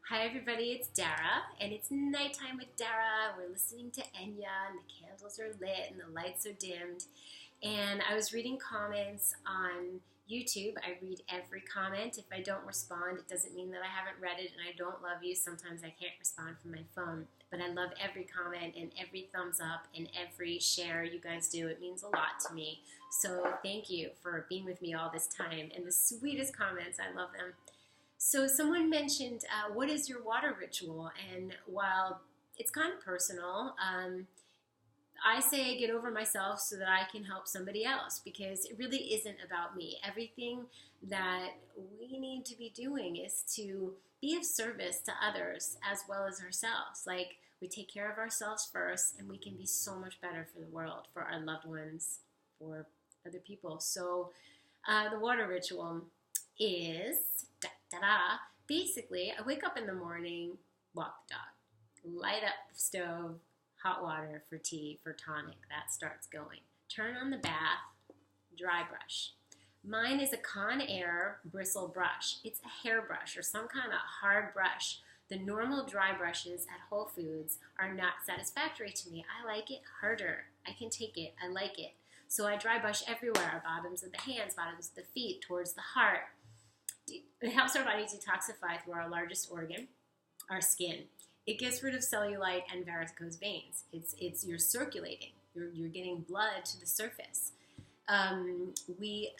Hi everybody, it's Dara, and it's nighttime with Dara. We're listening to Enya, and the candles are lit and the lights are dimmed. And I was reading comments on YouTube. I read every comment. If I don't respond, it doesn't mean that I haven't read it and I don't love you. Sometimes I can't respond from my phone, but I love every comment and every thumbs up and every share you guys do. It means a lot to me. So thank you for being with me all this time. And the sweetest comments, I love them. So someone mentioned, what is your water ritual? And while it's kind of personal, I say get over myself so that I can help somebody else, because it really isn't about me. Everything that we need to be doing is to be of service to others as well as ourselves. Like, we take care of ourselves first, and we can be so much better for the world, for our loved ones, for other people. So the water ritual is basically, I wake up in the morning, walk the dog, light up the stove, hot water for tea, for tonic. That starts going. Turn on the bath, dry brush. Mine is a Conair bristle brush. It's a hairbrush or some kind of hard brush. The normal dry brushes at Whole Foods are not satisfactory to me. I like it harder. I can take it. I like it. So I dry brush everywhere, bottoms of the hands, bottoms of the feet, towards the heart. It helps our body detoxify through our largest organ, our skin. It gets rid of cellulite and varicose veins. You're circulating. You're getting blood to the surface. We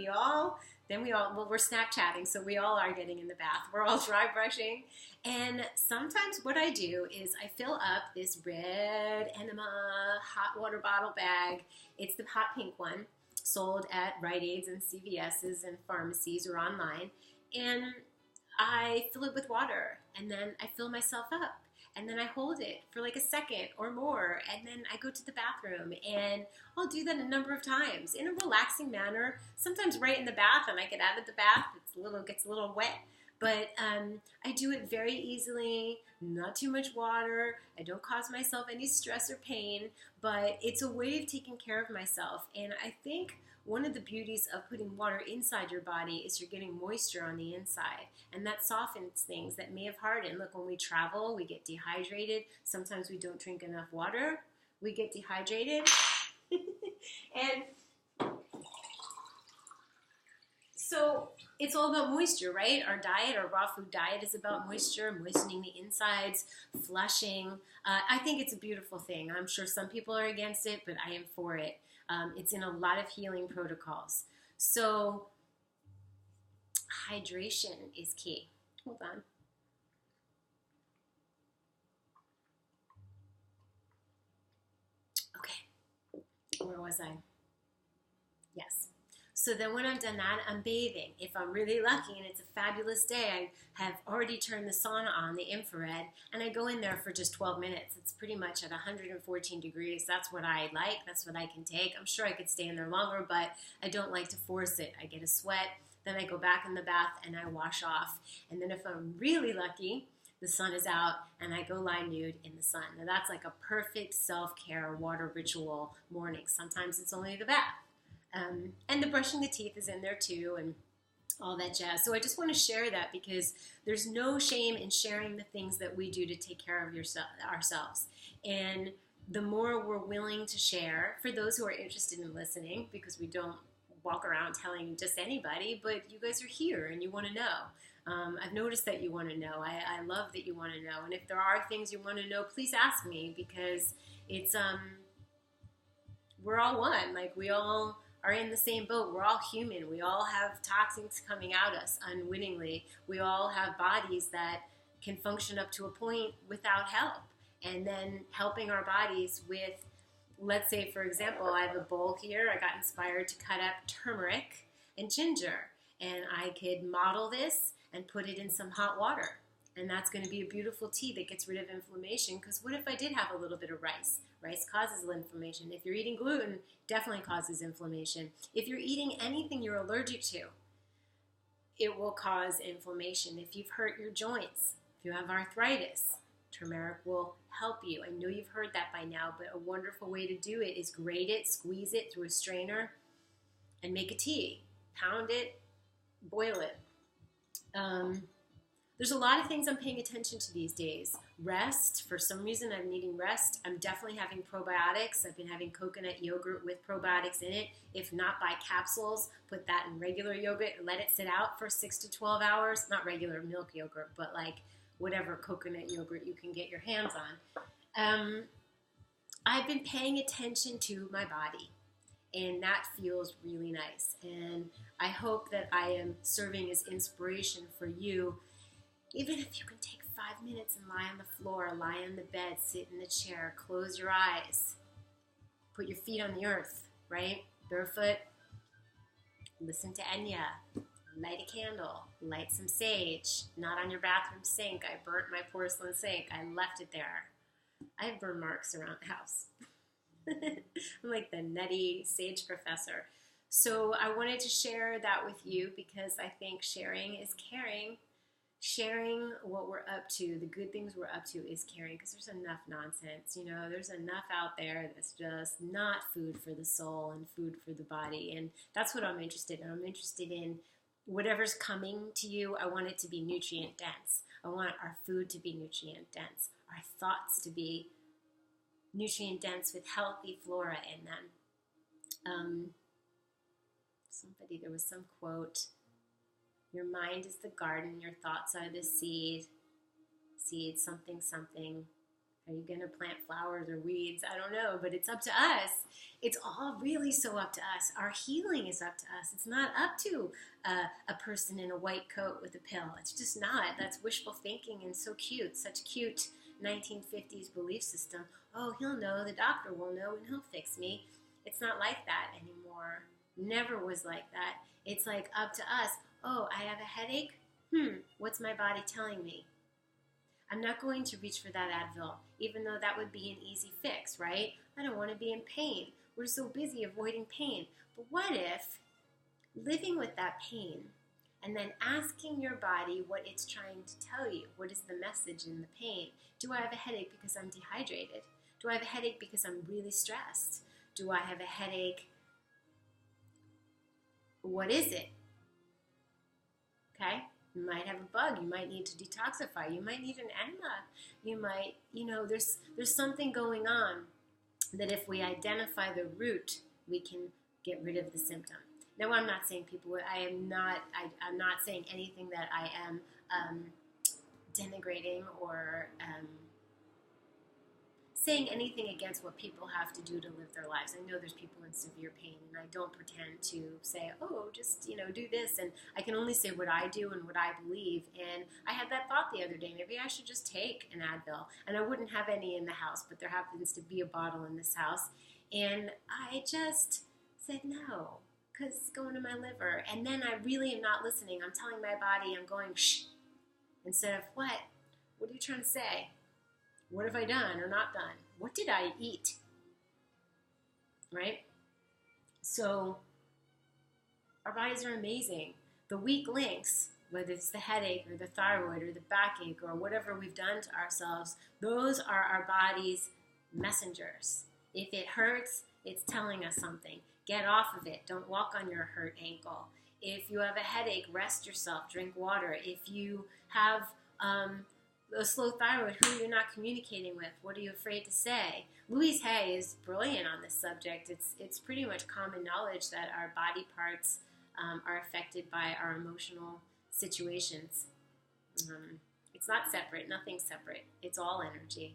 all, well, we're Snapchatting, so we all are getting in the bath. We're all dry brushing. And sometimes what I do is I fill up this red enema hot water bottle bag. It's the hot pink one, sold at Rite Aids and CVS's and pharmacies or online. And I fill it with water, and then I fill myself up, and then I hold it for like a second or more, and then I go to the bathroom, and I'll do that a number of times in a relaxing manner, sometimes right in the bath, and I get out of the bath, gets a little wet, but I do it very easily, not too much water, I don't cause myself any stress or pain, but it's a way of taking care of myself. And I think one of the beauties of putting water inside your body is you're getting moisture on the inside, and that softens things that may have hardened. Look, when we travel, we get dehydrated. Sometimes we don't drink enough water. We get dehydrated. And so it's all about moisture, right? Our diet, our raw food diet, is about moisture, moistening the insides, flushing. I think it's a beautiful thing. I'm sure some people are against it, but I am for it. It's in a lot of healing protocols. So hydration is key. Hold on. Okay, where was I? Yes. So then when I'm done that, I'm bathing. If I'm really lucky and it's a fabulous day, I have already turned the sauna on, the infrared, and I go in there for just 12 minutes. It's pretty much at 114 degrees. That's what I like. That's what I can take. I'm sure I could stay in there longer, but I don't like to force it. I get a sweat, then I go back in the bath and I wash off. And then if I'm really lucky, the sun is out and I go lie nude in the sun. Now that's like a perfect self-care water ritual morning. Sometimes it's only the bath. And the brushing the teeth is in there too, and all that jazz. So I just want to share that, because there's no shame in sharing the things that we do to take care of ourselves. And the more we're willing to share, for those who are interested in listening, because we don't walk around telling just anybody, but you guys are here and you want to know. I've noticed that you want to know. I love that you want to know. And if there are things you want to know, please ask me, because it's, we're all one. Like, we all are in the same boat. We're all human. We all have toxins coming out us unwittingly. We all have bodies that can function up to a point without help. And then helping our bodies with, let's say, for example, I have a bowl here. I got inspired to cut up turmeric and ginger. And I could model this and put it in some hot water. And that's going to be a beautiful tea that gets rid of inflammation, because what if I did have a little bit of rice? Rice causes inflammation. If you're eating gluten, definitely causes inflammation. If you're eating anything you're allergic to, it will cause inflammation. If you've hurt your joints, if you have arthritis, turmeric will help you. I know you've heard that by now, but a wonderful way to do it is grate it, squeeze it through a strainer, and make a tea. Pound it, boil it. There's a lot of things I'm paying attention to these days. Rest, for some reason I'm needing rest. I'm definitely having probiotics. I've been having coconut yogurt with probiotics in it. If not, buy capsules, put that in regular yogurt, let it sit out for 6 to 12 hours. Not regular milk yogurt, but like whatever coconut yogurt you can get your hands on. I've been paying attention to my body, and that feels really nice. And I hope that I am serving as inspiration for you. Even if you can take 5 minutes and lie on the floor, lie on the bed, sit in the chair, close your eyes, put your feet on the earth, right? Barefoot, listen to Enya, light a candle, light some sage, not on your bathroom sink. I burnt my porcelain sink. I left it there. I have burn marks around the house. I'm like the nutty sage professor. So I wanted to share that with you because I think sharing is caring. Sharing what we're up to, the good things we're up to, is caring, because there's enough nonsense. You know, there's enough out there that's just not food for the soul and food for the body. And that's what I'm interested in. I'm interested in whatever's coming to you. I want it to be nutrient dense. I want our food to be nutrient dense, our thoughts to be nutrient dense with healthy flora in them. There was some quote. Your mind is the garden, your thoughts are the seed. Seed, something, something. Are you going to plant flowers or weeds? I don't know, but it's up to us. It's all really so up to us. Our healing is up to us. It's not up to a person in a white coat with a pill. It's just not. That's wishful thinking and so cute. Such cute 1950s belief system. Oh, he'll know. The doctor will know and he'll fix me. It's not like that anymore. Never was like that. It's like up to us. Oh, I have a headache? What's my body telling me? I'm not going to reach for that Advil, even though that would be an easy fix, right? I don't want to be in pain. We're so busy avoiding pain. But what if living with that pain and then asking your body what it's trying to tell you? What is the message in the pain? Do I have a headache because I'm dehydrated? Do I have a headache because I'm really stressed? Do I have a headache? What is it? Okay, you might have a bug. You might need to detoxify. You might need an enema. You might, there's something going on that if we identify the root, we can get rid of the symptom. Now, I'm not saying I'm not saying anything that I am denigrating or saying anything against what people have to do to live their lives. I know there's people in severe pain, and I don't pretend to say, oh, just, do this. And I can only say what I do and what I believe. And I had that thought the other day, maybe I should just take an Advil. And I wouldn't have any in the house, but there happens to be a bottle in this house. And I just said no, because it's going to my liver. And then I really am not listening. I'm telling my body, I'm going, shh, instead of what? What are you trying to say? What have I done or not done? What did I eat? Right? So our bodies are amazing. The weak links, whether it's the headache or the thyroid or the backache or whatever we've done to ourselves, those are our body's messengers. If it hurts, it's telling us something. Get off of it. Don't walk on your hurt ankle. If you have a headache, rest yourself. Drink water. If you have a slow thyroid, who you're not communicating with, what are you afraid to say? Louise Hay is brilliant on this subject. It's pretty much common knowledge that our body parts are affected by our emotional situations. It's not separate, nothing's separate. It's all energy.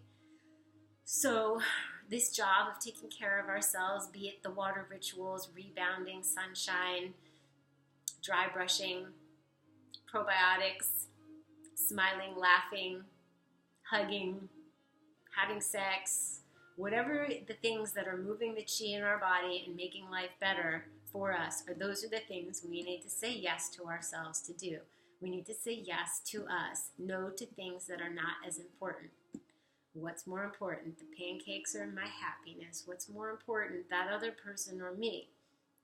So this job of taking care of ourselves, be it the water rituals, rebounding, sunshine, dry brushing, probiotics, smiling, laughing, hugging, having sex, whatever the things that are moving the chi in our body and making life better for us, those are the things we need to say yes to ourselves to do. We need to say yes to us, no to things that are not as important. What's more important, the pancakes or my happiness? What's more important, that other person or me?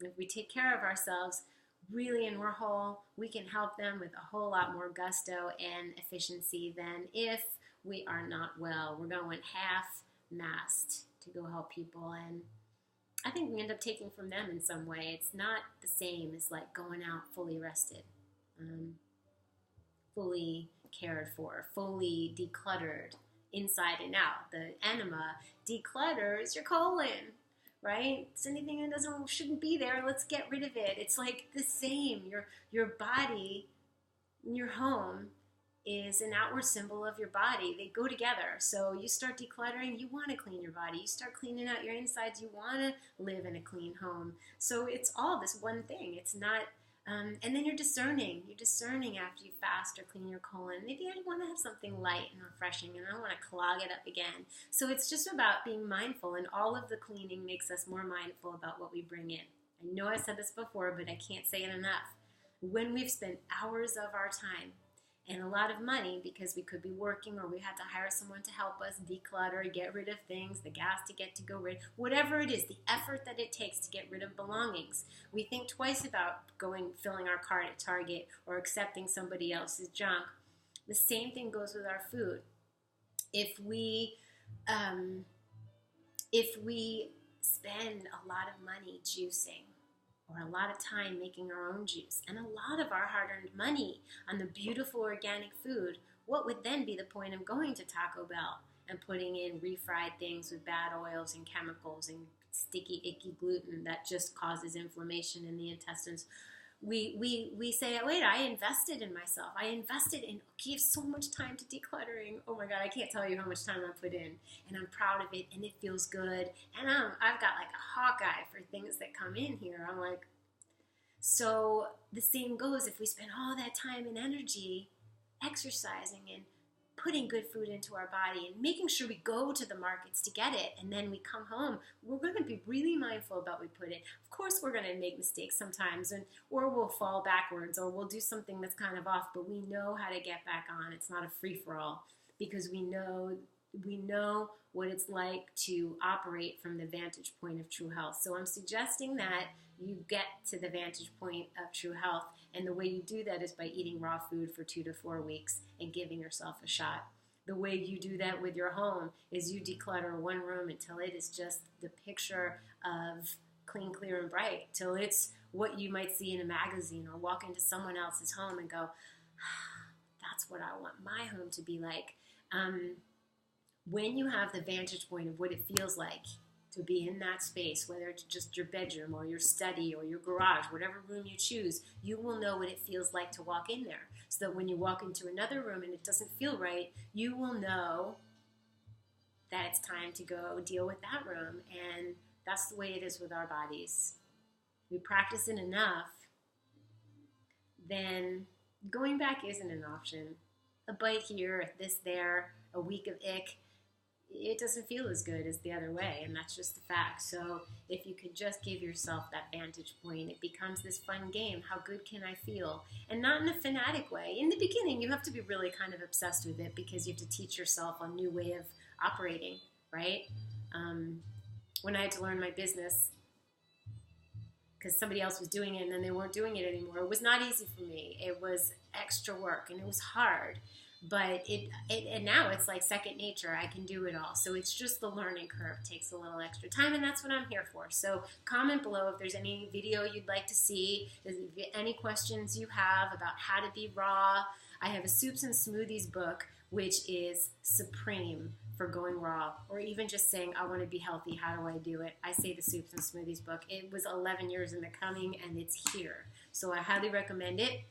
If we take care of ourselves, really, and we're whole, we can help them with a whole lot more gusto and efficiency than if we are not well. We're going half-mast to go help people, and I think we end up taking from them in some way. It's not the same as like going out fully rested, fully cared for, fully decluttered inside and out. The enema declutters your colon, right? It's anything that shouldn't be there, let's get rid of it. It's like the same. Your body, your home, is an outward symbol of your body. They go together. So you start decluttering, you want to clean your body. You start cleaning out your insides, you want to live in a clean home. So it's all this one thing. It's not, and then you're discerning. You're discerning after you fast or clean your colon. Maybe I want to have something light and refreshing, and I don't want to clog it up again. So it's just about being mindful, and all of the cleaning makes us more mindful about what we bring in. I know I've said this before, but I can't say it enough. When we've spent hours of our time and a lot of money, because we could be working or we had to hire someone to help us declutter, get rid of things, the gas to get to go rid, whatever it is, the effort that it takes to get rid of belongings. We think twice about filling our cart at Target or accepting somebody else's junk. The same thing goes with our food. If we spend a lot of money juicing, or a lot of time making our own juice, and a lot of our hard-earned money on the beautiful organic food, what would then be the point of going to Taco Bell and putting in refried things with bad oils and chemicals and sticky, icky gluten that just causes inflammation in the intestines? We say, wait, I invested in myself. I gave so much time to decluttering. Oh my God, I can't tell you how much time I put in. And I'm proud of it, and it feels good. And I've got like a hawk eye for things that come in here. I'm like, so the same goes if we spend all that time and energy exercising and putting good food into our body and making sure we go to the markets to get it, and then we come home, we're going to be really mindful about what we put in. Of course, we're going to make mistakes sometimes, or we'll fall backwards, or we'll do something that's kind of off, but we know how to get back on. It's not a free-for-all, because we know what it's like to operate from the vantage point of true health. So I'm suggesting that you get to the vantage point of true health, and the way you do that is by eating raw food for 2 to 4 weeks and giving yourself a shot. The way you do that with your home is you declutter one room until it is just the picture of clean, clear, and bright, till it's what you might see in a magazine, or walk into someone else's home and go, that's what I want my home to be like. When you have the vantage point of what it feels like to be in that space, whether it's just your bedroom or your study or your garage, whatever room you choose, you will know what it feels like to walk in there. So that when you walk into another room and it doesn't feel right, you will know that it's time to go deal with that room. And that's the way it is with our bodies. We practice it enough, then going back isn't an option. A bite here, this there, a week of ick, it doesn't feel as good as the other way, and that's just the fact. So if you could just give yourself that vantage point, it becomes this fun game. How good can I feel? And not in a fanatic way. In the beginning, you have to be really kind of obsessed with it, because you have to teach yourself a new way of operating, right? When I had to learn my business, because somebody else was doing it and then they weren't doing it anymore, it was not easy for me. It was extra work, and it was hard. But and now it's like second nature. I can do it all. So it's just the learning curve takes a little extra time, and that's what I'm here for. So comment below if there's any video you'd like to see, any questions you have about how to be raw. I have a soups and smoothies book, which is supreme for going raw, or even just saying, I want to be healthy. How do I do it? I say the soups and smoothies book. It was 11 years in the coming, and it's here. So I highly recommend it.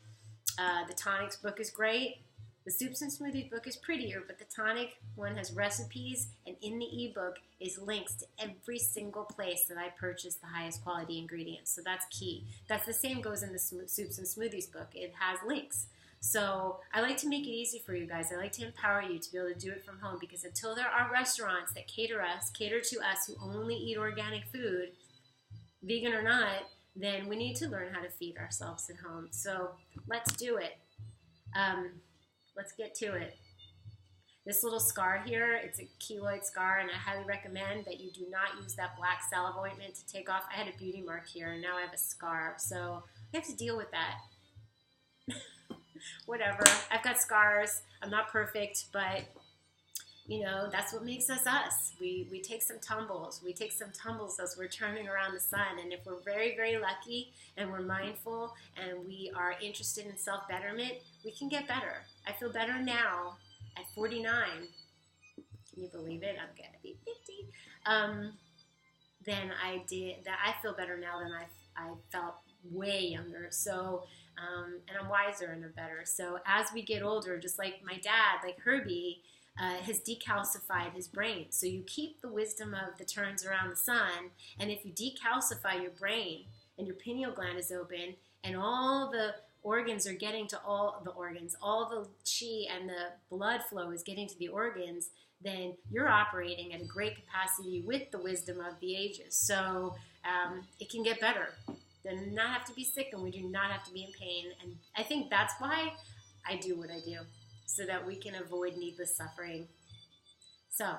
The tonics book is great. The Soups and Smoothies book is prettier, but the tonic one has recipes, and in the ebook is links to every single place that I purchased the highest quality ingredients. So that's key. That's the same goes in the Soups and Smoothies book. It has links. So I like to make it easy for you guys. I like to empower you to be able to do it from home, because until there are restaurants that cater to us who only eat organic food, vegan or not, then we need to learn how to feed ourselves at home. So let's do it. Let's get to it. This little scar here, it's a keloid scar, and I highly recommend that you do not use that black salve ointment to take off. I had a beauty mark here, and now I have a scar, so I have to deal with that. Whatever. I've got scars. I'm not perfect, but you know, that's what makes us us. We take some tumbles. We take some tumbles as we're turning around the sun. And if we're very, very lucky and we're mindful and we are interested in self-betterment, we can get better. I feel better now at 49. Can you believe it? I'm going to be 50. Than I did. That I feel better now than I felt way younger. So, and I'm wiser and I'm better. So as we get older, just like my dad, like Herbie, has decalcified his brain. So you keep the wisdom of the turns around the sun, and if you decalcify your brain and your pineal gland is open and all the organs are getting to all the organs, all the chi and the blood flow is getting to the organs, then you're operating at a great capacity with the wisdom of the ages. So it can get better. Do not have to be sick, and we do not have to be in pain. And I think that's why I do what I do, so that we can avoid needless suffering. So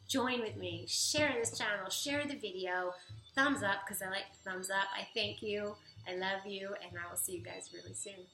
join with me. Share this channel. Share the video. Thumbs up, because I like thumbs up. I thank you. I love you, and I will see you guys really soon.